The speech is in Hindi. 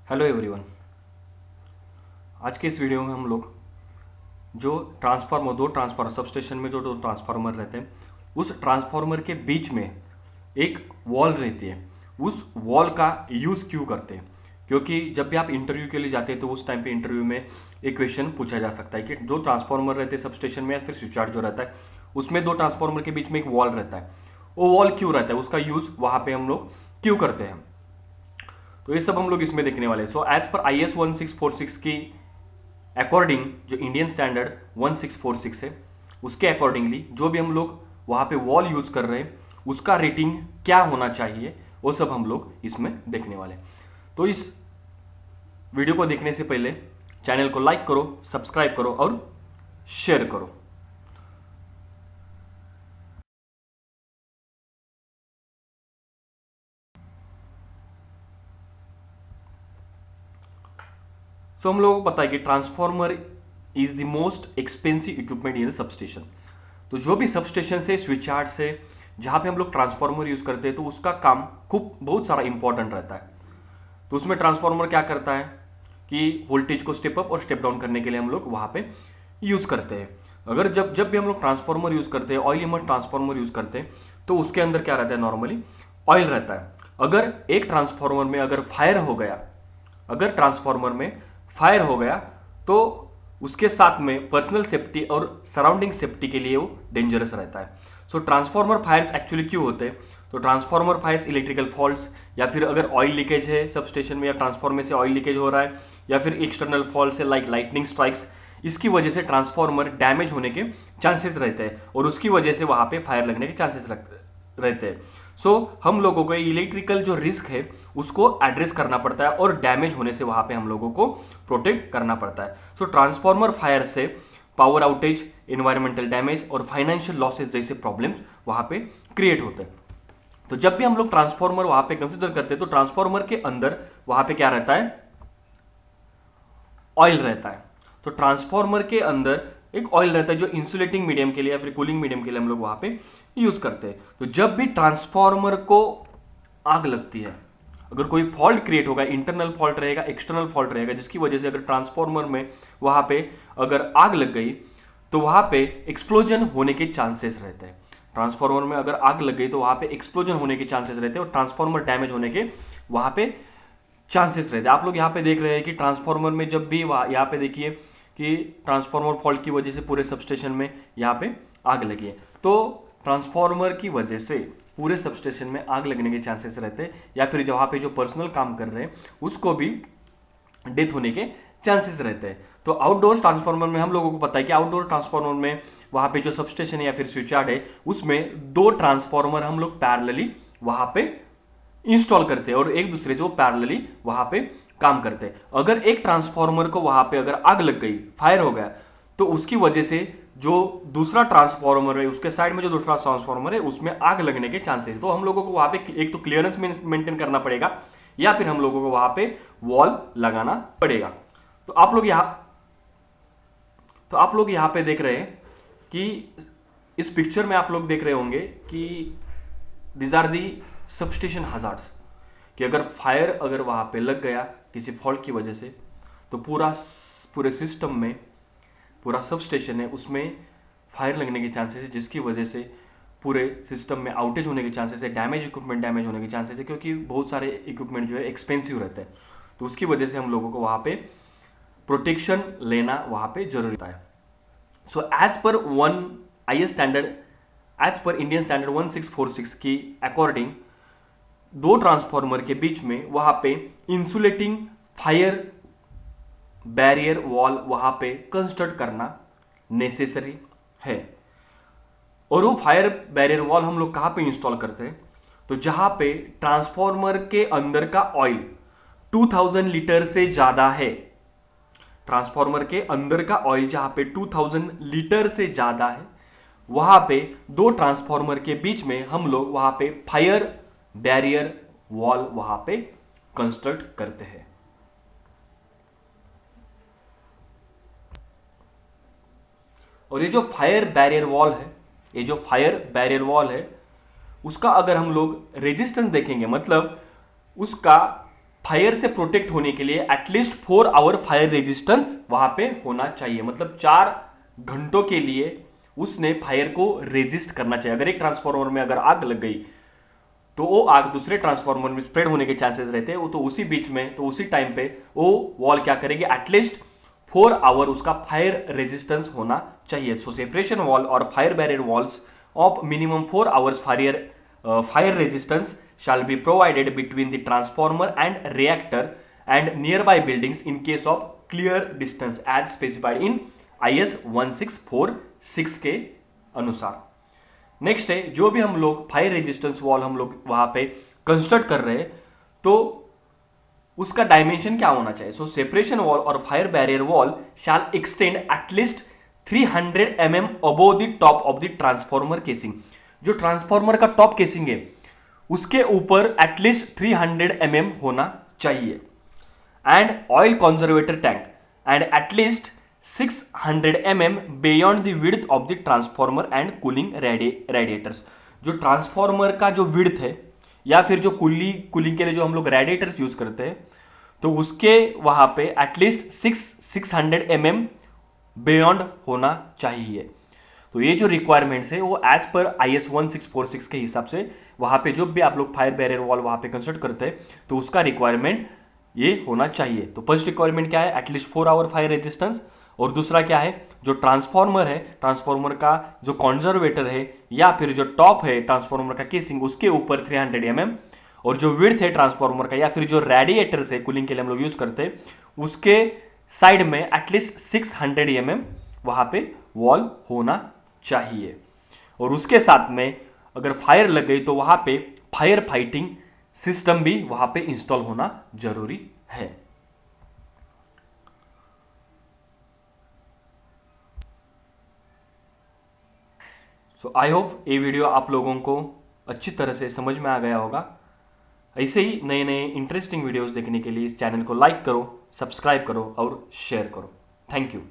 Hello everyone. आज के इस वीडियो में हम लोग जो दो ट्रांसफार्मर सब स्टेशन में जो दो ट्रांसफार्मर रहते हैं उस ट्रांसफार्मर के बीच में एक वॉल रहती है, उस वॉल का यूज़ क्यों करते हैं। क्योंकि जब भी आप इंटरव्यू के लिए जाते हैं तो उस टाइम पे इंटरव्यू में एक क्वेश्चन पूछा जा सकता है कि जो ट्रांसफार्मर रहते हैं सब स्टेशन में या फिर स्विच यार्ड जो रहता है उसमें दो ट्रांसफार्मर के बीच में एक वॉल रहता है, वो वॉल क्यों रहता है, उसका यूज़ वहाँ पे हम लोग क्यों करते हैं। तो ये सब हम लोग इसमें देखने वाले हैं। सो एज पर IS 1646 की अकॉर्डिंग, जो इंडियन स्टैंडर्ड 1646 है उसके अकॉर्डिंगली जो भी हम लोग वहाँ पे वॉल यूज कर रहे हैं उसका रेटिंग क्या होना चाहिए, वो सब हम लोग इसमें देखने वाले हैं। तो इस वीडियो को देखने से पहले चैनल को लाइक करो, सब्सक्राइब करो और शेयर करो। सो हम लोगों को पता है कि transformer is the most expensive equipment in substation. तो जो भी सबस्टेशन से स्विच यार्ड से जहां पे हम लोग ट्रांसफार्मर यूज करते हैं तो उसका काम खूब बहुत सारा इंपॉर्टेंट रहता है। तो उसमें ट्रांसफार्मर क्या करता है कि वोल्टेज को स्टेप अप और स्टेप डाउन करने के लिए हम लोग वहां पे यूज करते हैं। अगर जब जब भी हम लोग ट्रांसफार्मर यूज करते हैं, ऑयल इमर्स ट्रांसफार्मर यूज करते हैं, तो उसके अंदर क्या रहता है, नॉर्मली ऑयल रहता है। अगर एक ट्रांसफार्मर में अगर फायर हो गया, अगर ट्रांसफार्मर में फायर हो गया तो उसके साथ में पर्सनल सेफ्टी और सराउंडिंग सेफ्टी के लिए वो डेंजरस रहता है। सो ट्रांसफार्मर फायर्स एक्चुअली क्यों होते हैं, तो ट्रांसफार्मर फायर्स इलेक्ट्रिकल फॉल्ट्स या फिर अगर ऑयल लीकेज है सब स्टेशन में या ट्रांसफार्मर से ऑयल लीकेज हो रहा है या फिर एक्सटर्नल फॉल्ट से लाइक लाइटनिंग स्ट्राइक्स, इसकी वजह से ट्रांसफार्मर डैमेज होने के चांसेस रहते हैं और उसकी वजह से वहां पे फायर लगने के चांसेस रहते हैं। सो हम लोगों को इलेक्ट्रिकल जो रिस्क है उसको एड्रेस करना पड़ता है और डैमेज होने से वहां पे हम लोगों को प्रोटेक्ट करना पड़ता है। सो ट्रांसफार्मर फायर से पावर आउटेज, इन्वायरमेंटल डैमेज और फाइनेंशियल लॉसेज जैसे प्रॉब्लम्स वहां पे क्रिएट होते हैं। तो जब भी हम लोग ट्रांसफार्मर वहां पे कंसिडर करते हैं तो ट्रांसफार्मर के अंदर वहां पे क्या रहता है, ऑयल रहता है। तो ट्रांसफार्मर के अंदर एक ऑयल रहता है जो इंसुलेटिंग मीडियम के लिए या फिर कूलिंग मीडियम के लिए हम लोग वहां पे यूज करते हैं। तो जब भी ट्रांसफार्मर को आग लगती है, अगर कोई फॉल्ट क्रिएट होगा, इंटरनल फॉल्ट रहेगा, एक्सटर्नल फॉल्ट रहेगा, जिसकी वजह से अगर ट्रांसफार्मर में वहां पे अगर आग लग गई तो वहां पे एक्सप्लोजन होने के चांसेस रहते हैं। ट्रांसफार्मर में अगर आग लग गई तो वहां पे एक्सप्लोजन होने के चांसेस रहते हैं और ट्रांसफार्मर डैमेज होने के वहां पे चांसेस रहते हैं। आप लोग यहाँ पे देख रहे हैं कि ट्रांसफार्मर में जब भी यहाँ पे देखिए कि ट्रांसफार्मर फॉल्ट की वजह से पूरे सबस्टेशन में यहाँ पे आग लगी है, तो ट्रांसफार्मर की वजह से पूरे सबस्टेशन में आग लगने के चांसेस रहते हैं या फिर जहाँ पे जो पर्सनल काम कर रहे हैं उसको भी डेथ होने के चांसेस रहते हैं। तो आउटडोर ट्रांसफार्मर में हम लोगों को पता है कि आउटडोर ट्रांसफार्मर में वहां पे जो सबस्टेशन है या फिर स्विच यार्ड है उसमें दो ट्रांसफार्मर हम लोग पैरेलली वहां पे इंस्टॉल करते हैं और एक दूसरे से वो पैरेलली वहां पे काम करते हैं। अगर एक ट्रांसफार्मर को वहां पे अगर आग लग गई, फायर हो गया, तो उसकी वजह से जो दूसरा ट्रांसफार्मर है उसके साइड में जो दूसरा ट्रांसफार्मर है उसमें आग लगने के चांसेस है। तो हम लोगों को वहां पे एक तो क्लियरेंस मेंटेन करना पड़ेगा या फिर हम लोगों को वहां पे वॉल लगाना पड़ेगा। तो आप लोग यहां पे देख रहे हैं कि इस पिक्चर में आप लोग देख रहे होंगे कि this are the substation hazards, कि अगर फायर अगर वहां पे लग गया किसी फॉल्ट की वजह से तो पूरे सिस्टम में पूरा सब स्टेशन है उसमें फायर लगने के चांसेस है, जिसकी वजह से पूरे सिस्टम में आउटेज होने के चांसेस है, इक्विपमेंट डैमेज होने के चांसेस है, क्योंकि बहुत सारे इक्विपमेंट जो है एक्सपेंसिव रहते हैं। तो उसकी वजह से हम लोगों को वहां पे प्रोटेक्शन लेना वहां पे जरूरी होता है। So as per as per Indian standard 1646 की अकॉर्डिंग दो ट्रांसफार्मर के बीच में वहां पे इंसुलेटिंग फायर बैरियर वॉल वहां पे कंस्ट्रक्ट करना नेसेसरी है। और वो फायर बैरियर वॉल हम लोग कहां पे इंस्टॉल करते हैं, तो जहां पे ट्रांसफार्मर के अंदर का ऑयल 2000 लीटर से ज्यादा है, ट्रांसफार्मर के अंदर का ऑयल जहां पे 2000 लीटर से ज्यादा है वहां पे दो ट्रांसफार्मर के बीच में हम लोग वहां पे फायर बैरियर वॉल वहां पे कंस्ट्रक्ट करते हैं। और ये जो फायर बैरियर वॉल है, ये जो फायर बैरियर वॉल है उसका अगर हम लोग रेजिस्टेंस देखेंगे, मतलब उसका फायर से प्रोटेक्ट होने के लिए एटलीस्ट 4 आवर फायर रेजिस्टेंस वहां पे होना चाहिए, मतलब 4 घंटों के लिए उसने फायर को रेजिस्ट करना चाहिए। अगर एक ट्रांसफार्मर में अगर आग लग गई तो वो आग दूसरे ट्रांसफार्मर में स्प्रेड होने के चांसेस रहते हैं, वो तो उसी बीच में, तो उसी टाइम पे वो वॉल क्या करेगी, एटलीस्ट 4 आवर उसका फायर रेजिस्टेंस होना चाहिए। सो सेपरेशन वॉल और fire barrier walls of minimum 4 hours fire resistance shall be provided between the transformer and reactor and nearby buildings in case of clear distance as specified in IS 1646 के अनुसार। नेक्स्ट है, जो भी हम लोग फायर रेजिस्टेंस वॉल हम लोग वहां पे कंस्ट्रक्ट कर रहे हैं तो उसका डायमेंशन क्या होना चाहिए। सो सेपरेशन वॉल और fire barrier wall shall extend at least 300 mm above the top of the transformer casing. जो ट्रांसफॉर्मर का टॉप केसिंग है उसके ऊपर एटलीस्ट 300 mm होना चाहिए। And oil conservator tank and at least 600 mm beyond the width of the transformer and cooling radiators. जो ट्रांसफॉर्मर का जो विड्थ है या फिर जो कूलिंग के लिए जो हम लोग रेडिएटर्स यूज करते हैं तो उसके वहां पे एटलीस्ट 600 mm बियॉन्ड होना चाहिए। तो ये जो रिक्वायरमेंट्स है वो एज पर IS 1646 के हिसाब से वहां पे जो भी आप लोग फायर बैरियर वॉल वहां पे कंस्ट्रक्ट करते हैं तो उसका रिक्वायरमेंट ये होना चाहिए। तो फर्स्ट रिक्वायरमेंट क्या है, एटलीस्ट 4 आवर फायर रेजिस्टेंस, और दूसरा क्या है, जो ट्रांसफॉर्मर है, ट्रांसफॉर्मर का जो कॉन्जर्वेटर है या फिर जो टॉप है ट्रांसफॉर्मर का केसिंग उसके ऊपर 300 mm, और जो विड्थ है ट्रांसफॉर्मर का या फिर जो रेडिएटर्स है कूलिंग के लिए हम लोग यूज करते हैं उसके साइड में एटलीस्ट 600 mm वहां पे वॉल होना चाहिए। और उसके साथ में अगर फायर लग गई तो वहां पे फायर फाइटिंग सिस्टम भी वहां पे इंस्टॉल होना जरूरी है। सो आई होप ये वीडियो आप लोगों को अच्छी तरह से समझ में आ गया होगा। ऐसे ही नए नए इंटरेस्टिंग वीडियोस देखने के लिए इस चैनल को लाइक करो, सब्सक्राइब करो और शेयर करो। Thank you.